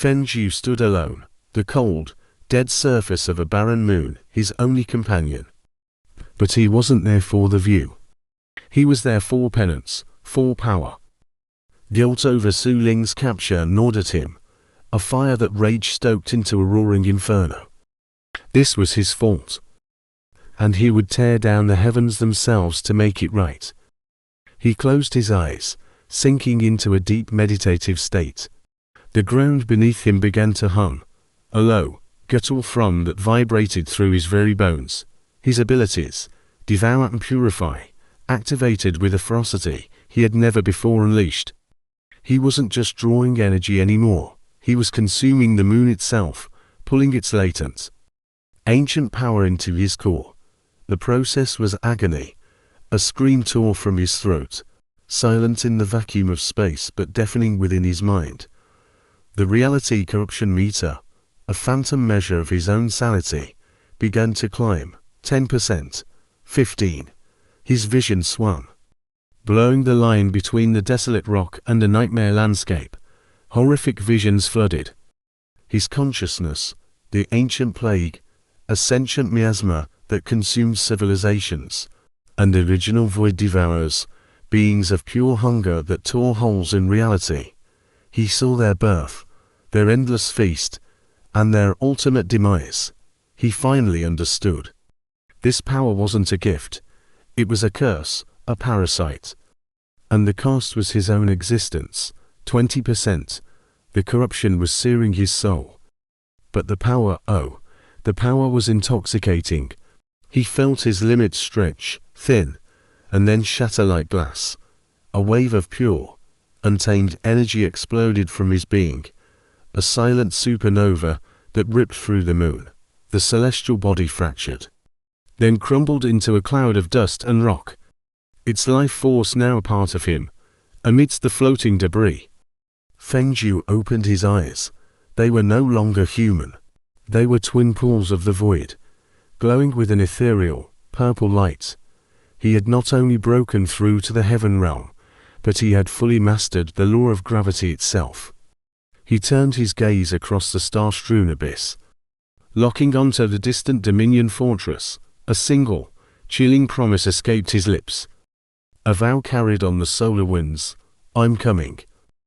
Feng stood alone, the cold, dead surface of a barren moon, his only companion. But he wasn't there for the view. He was there for penance, for power. Guilt over Su Ling's capture gnawed at him, a fire that rage stoked into a roaring inferno. This was his fault. And he would tear down the heavens themselves to make it right. He closed his eyes, sinking into a deep meditative state. The ground beneath him began to hum, a low, guttural thrum that vibrated through his very bones. His abilities, devour and purify, activated with a ferocity he had never before unleashed. He wasn't just drawing energy anymore, he was consuming the moon itself, pulling its latent, ancient power into his core. The process was agony. A scream tore from his throat, silent in the vacuum of space but deafening within his mind. The reality corruption meter, a phantom measure of his own sanity, began to climb. 10%, 15%. His vision swung, blurring the line between the desolate rock and a nightmare landscape. Horrific visions flooded his consciousness, the ancient plague, a sentient miasma that consumed civilizations, and original void devourers, beings of pure hunger that tore holes in reality. He saw their birth, their endless feast, and their ultimate demise. He finally understood. This power wasn't a gift. It was a curse, a parasite. And the cost was his own existence. 20%. The corruption was searing his soul. But the power, the power was intoxicating. He felt his limits stretch, thin, and then shatter like glass. A wave of pure, untamed energy exploded from his being. A silent supernova that ripped through the moon. The celestial body fractured, then crumbled into a cloud of dust and rock. Its life force now a part of him, amidst the floating debris. Feng opened his eyes. They were no longer human. They were twin pools of the void, glowing with an ethereal, purple light. He had not only broken through to the heaven realm, but he had fully mastered the law of gravity itself. He turned his gaze across the star-strewn abyss, locking onto the distant Dominion fortress. A single, chilling promise escaped his lips. A vow carried on the solar winds. I'm coming.